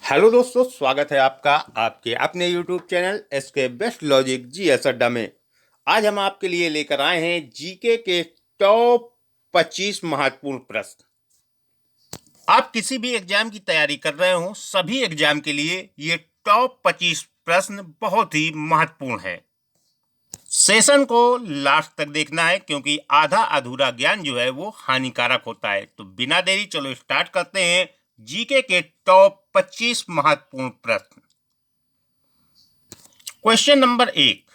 Hello दोस्तों, स्वागत है आपका आपके अपने YouTube channel SK best logic GS अड्डा में। आज हम आपके लिए लेकर आए हैं जीके के टॉप 25 महत्वपूर्ण प्रश्न। आप किसी भी एग्जाम की तैयारी कर रहे हो, सभी एग्जाम के लिए ये टॉप 25 प्रश्न बहुत ही महत्वपूर्ण है। सेशन को लास्ट तक देखना है क्योंकि आधा अधूरा ज्ञान जो है वो हानिकारक होता है। तो बिना देरी चलो स्टार्ट करते हैं जीके के टॉप 25 महत्वपूर्ण प्रश्न। क्वेश्चन नंबर 1,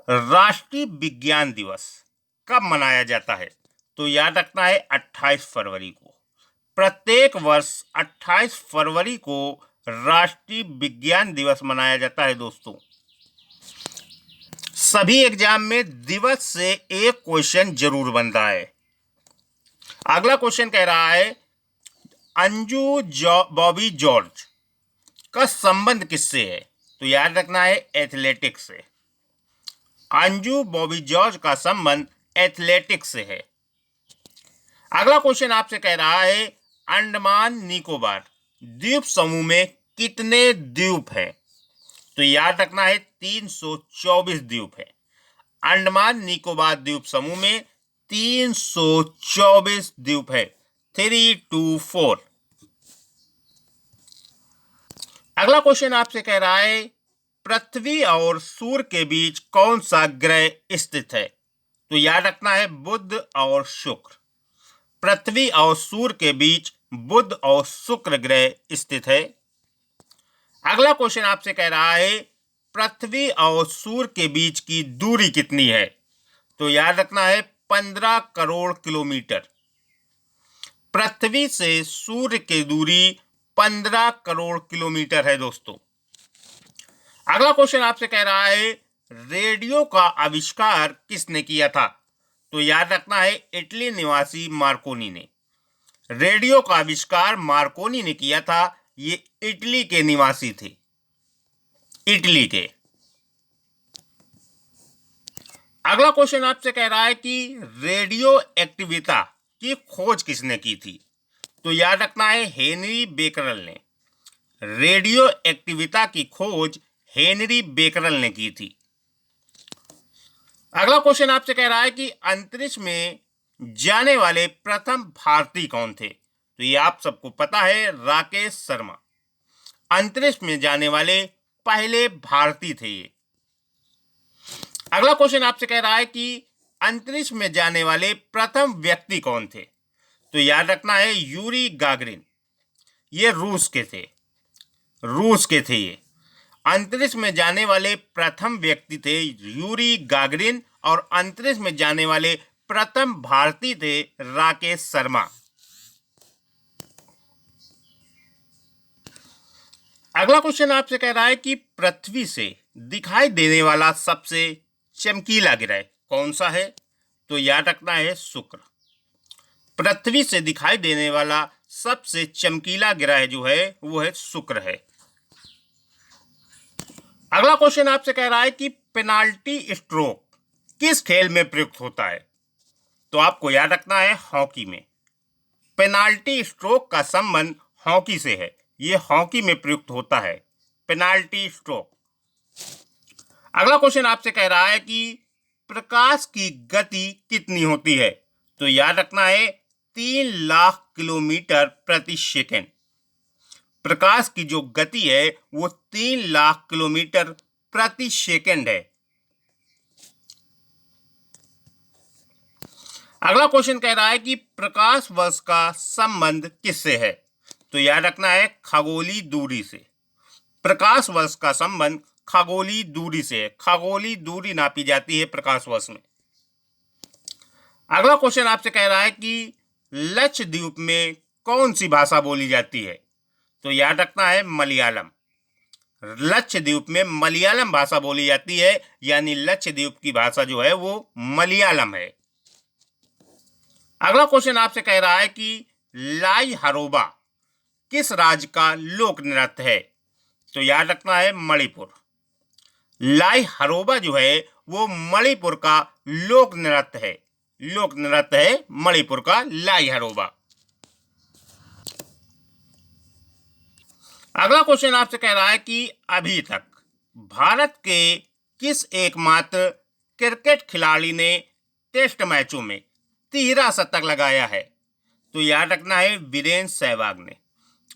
राष्ट्रीय विज्ञान दिवस कब मनाया जाता है? तो याद रखना है 28 फरवरी को। प्रत्येक वर्ष 28 फरवरी को राष्ट्रीय विज्ञान दिवस मनाया जाता है दोस्तों। सभी एग्जाम में दिवस से एक क्वेश्चन जरूर बनता है। अगला क्वेश्चन कह रहा है अंजू बॉबी जॉर्ज का संबंध किससे है? तो याद रखना है एथलेटिक्स से। अंजू बॉबी जॉर्ज का संबंध एथलेटिक्स से है। अगला क्वेश्चन आपसे कह रहा है अंडमान निकोबार द्वीप समूह में कितने द्वीप हैं? तो याद रखना है 324 द्वीप है। अंडमान निकोबार द्वीप समूह में 324 द्वीप है, 324। अगला क्वेश्चन आपसे कह रहा है पृथ्वी और सूर्य के बीच कौन सा ग्रह स्थित है? तो याद रखना है बुध और शुक्र। पृथ्वी और सूर्य के बीच बुध और शुक्र ग्रह स्थित है। अगला क्वेश्चन आपसे कह रहा है पृथ्वी और सूर्य के बीच की दूरी कितनी है? तो याद रखना है 15 करोड़ किलोमीटर। पृथ्वी से सूर्य की दूरी 15 करोड़ किलोमीटर है दोस्तों। अगला क्वेश्चन आपसे कह रहा है रेडियो का आविष्कार किसने किया था? तो याद रखना है इटली निवासी मार्कोनी ने। रेडियो का आविष्कार मार्कोनी ने किया था। ये इटली के निवासी थे, इटली के। अगला क्वेश्चन आपसे कह रहा है कि रेडियो एक्टिविता की खोज किसने की थी? तो याद रखना है हेनरी बेकरल ने। रेडियो एक्टिविता की खोज हेनरी बेकरल ने की थी। अगला क्वेश्चन आपसे कह रहा है कि अंतरिक्ष में जाने वाले प्रथम भारतीय कौन थे? तो ये आप सबको पता है, राकेश शर्मा अंतरिक्ष में जाने वाले पहले भारतीय थे ये। अगला क्वेश्चन आपसे कह रहा है कि अंतरिक्ष में जाने वाले प्रथम व्यक्ति कौन थे? तो याद रखना है यूरी गागरिन। ये रूस के थे, रूस के थे ये। अंतरिक्ष में जाने वाले प्रथम व्यक्ति थे यूरी गागरिन और अंतरिक्ष में जाने वाले प्रथम भारतीय थे राकेश शर्मा। अगला क्वेश्चन आपसे कह रहा है कि पृथ्वी से दिखाई देने वाला सबसे चमकीला ग्रह कौन सा है? तो याद रखना है शुक्र। पृथ्वी से दिखाई देने वाला सबसे चमकीला ग्रह जो है वो है शुक्र है। अगला क्वेश्चन आपसे कह रहा है कि पेनाल्टी स्ट्रोक किस खेल में प्रयुक्त होता है? तो आपको याद रखना है हॉकी में। पेनाल्टी स्ट्रोक का संबंध हॉकी से है। ये हॉकी में प्रयुक्त होता है, पेनाल्टी स्ट्रोक। अगला क्वेश्चन आपसे कह रहा है कि प्रकाश की गति कितनी होती है? तो याद रखना है 3 लाख किलोमीटर प्रति सेकेंड। प्रकाश की जो गति है वो 3 लाख किलोमीटर प्रति सेकेंड है। अगला क्वेश्चन कह रहा है कि प्रकाश वर्ष का संबंध किससे है? तो याद रखना है खगोलीय दूरी से। प्रकाश वर्ष का संबंध खगोलीय दूरी से है। खगोलीय दूरी नापी जाती है प्रकाश वर्ष में। अगला क्वेश्चन आपसे कह रहा है कि लक्षद्वीप में कौन सी भाषा बोली जाती है? तो याद रखना है मलयालम। लक्षद्वीप में मलयालम भाषा बोली जाती है, यानी लक्षद्वीप की भाषा जो है वो मलयालम है। अगला क्वेश्चन आपसे कह रहा है कि लाई हरोबा किस राज्य का लोक नृत्य है? तो याद रखना है मणिपुर। लाई हरोबा जो है वो मणिपुर का लोक नृत्य है। लोक नृत्य है मणिपुर का लाई हरोबा। अगला क्वेश्चन आपसे कह रहा है कि अभी तक भारत के किस एकमात्र क्रिकेट खिलाड़ी ने टेस्ट मैचों में 13 शतक लगाया है? तो याद रखना है वीरेंद्र सहवाग ने।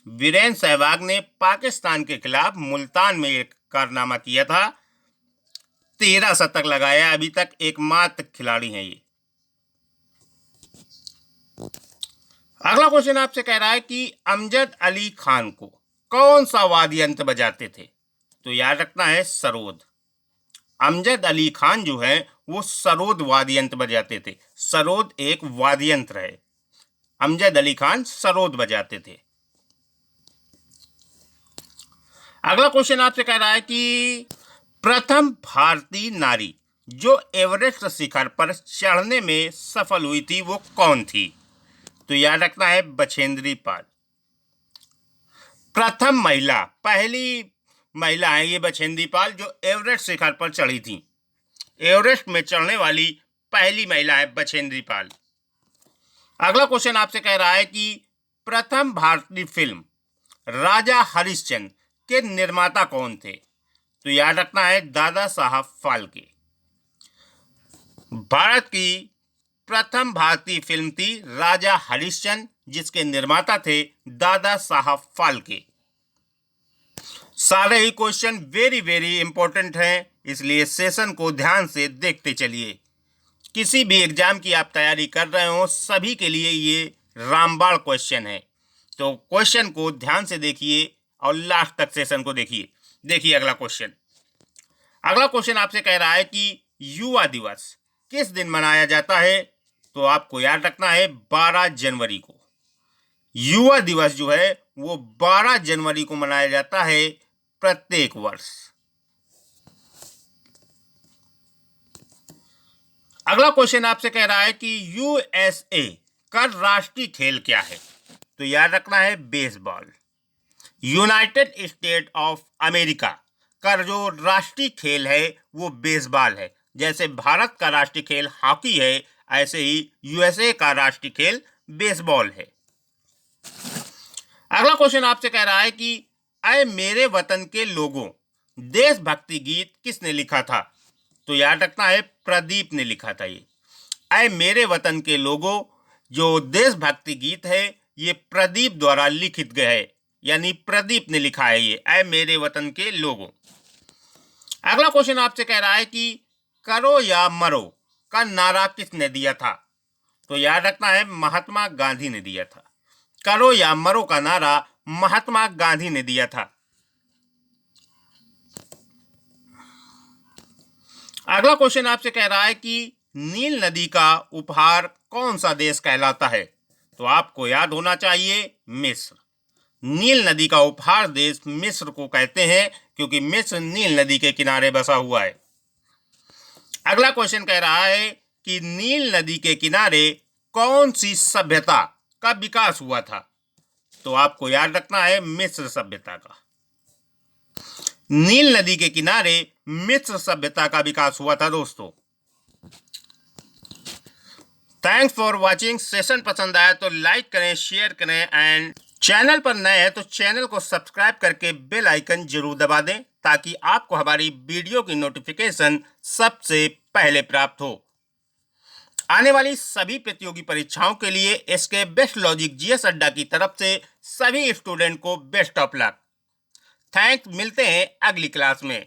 वीरेंद्र सहवाग ने पाकिस्तान के खिलाफ मुल्तान में एक कारनामा किया था, 13 शतक लगाया। अभी तक एकमात्र खिलाड़ी हैं ये। अगला क्वेश्चन आपसे कह रहा है कि अमजद अली खान को कौन सा वाद्य यंत्र बजाते थे? तो याद रखना है सरोद। अमजद अली खान जो है वो सरोद वाद्य यंत्र बजाते थे। सरोद एक वाद्य यंत्र है। अमजद अली खान सरोद बजाते थे। अगला क्वेश्चन आपसे कह रहा है कि प्रथम भारतीय नारी जो एवरेस्ट शिखर पर चढ़ने में सफल हुई थी वो कौन थी? तो याद रखना है बछेंद्री पाल। प्रथम महिला, पहली महिला है ये बछेंद्री पाल जो एवरेस्ट शिखर पर चढ़ी थी। एवरेस्ट में चढ़ने वाली पहली महिला है बछेंद्री पाल। अगला क्वेश्चन आपसे कह रहा है कि प्रथम भारतीय फिल्म राजा हरिश्चंद्र के निर्माता कौन थे? तो याद रखना है दादा साहब फाल्के। भारत की प्रथम भारतीय फिल्म थी राजा हरिश्चंद्र, जिसके निर्माता थे दादा साहब फाल्के। सारे ही क्वेश्चन वेरी वेरी इंपॉर्टेंट हैं, इसलिए सेशन को ध्यान से देखते चलिए। किसी भी एग्जाम की आप तैयारी कर रहे हो, सभी के लिए ये रामबाण क्वेश्चन है, तो क्वेश्चन को ध्यान से देखिए और लास्ट तक सेशन को देखिए। देखिए अगला क्वेश्चन। अगला क्वेश्चन आपसे कह रहा है कि युवा दिवस किस दिन मनाया जाता है? तो आपको याद रखना है 12 जनवरी को। युवा दिवस जो है वो 12 जनवरी को मनाया जाता है प्रत्येक वर्ष। अगला क्वेश्चन आपसे कह रहा है कि यूएसए का राष्ट्रीय खेल क्या है? तो याद रखना है baseball. United state of America का जो राष्ट्रीय खेल है वो बेसबॉल है। जैसे भारत का राष्ट्रीय खेल हॉकी है, ऐसे ही यूएसए का राष्ट्रीय खेल बेसबॉल है। अगला क्वेश्चन आपसे कह रहा है कि ऐ मेरे वतन के लोगों देशभक्ति गीत किसने लिखा था? तो याद रखना है प्रदीप ने लिखा था ये। ऐ मेरे वतन के लोगों जो देशभक्ति गीत है ये प्रदीप द्वारा लिखित गया है, यानी प्रदीप ने लिखा है ये ऐ मेरे वतन के लोगों। अगला क्वेश्चन आपसे कह रहा है कि करो या मरो का नारा किसने दिया था? तो याद रखना है महात्मा गांधी ने दिया था। करो या मरो का नारा महात्मा गांधी ने दिया था। अगला क्वेश्चन आपसे कह रहा है कि नील नदी का उपहार कौन सा देश कहलाता है? तो आपको याद होना चाहिए मिस्र। नील नदी का उपहार देश मिस्र को कहते हैं, क्योंकि मिस्र नील नदी के किनारे बसा हुआ है। अगला क्वेश्चन कह रहा है कि नील नदी के किनारे कौन सी सभ्यता का विकास हुआ था? तो आपको याद रखना है मिस्र सभ्यता का। नील नदी के किनारे मिस्र सभ्यता का विकास हुआ था दोस्तों। Thanks for watching. सेशन पसंद आया तो लाइक करें, शेयर करें, एंड चैनल पर नए हैं तो चैनल को सब्सक्राइब करके बेल आइकन जरूर दबा दें, ताकि आपको हमारी वीडियो की नोटिफिकेशन सबसे पहले प्राप्त हो। आने वाली सभी प्रतियोगी परीक्षाओं के लिए इसके बेस्ट लॉजिक जीएस अड्डा की तरफ से सभी स्टूडेंट को बेस्ट ऑफ लक। थैंक्स, मिलते हैं अगली क्लास में।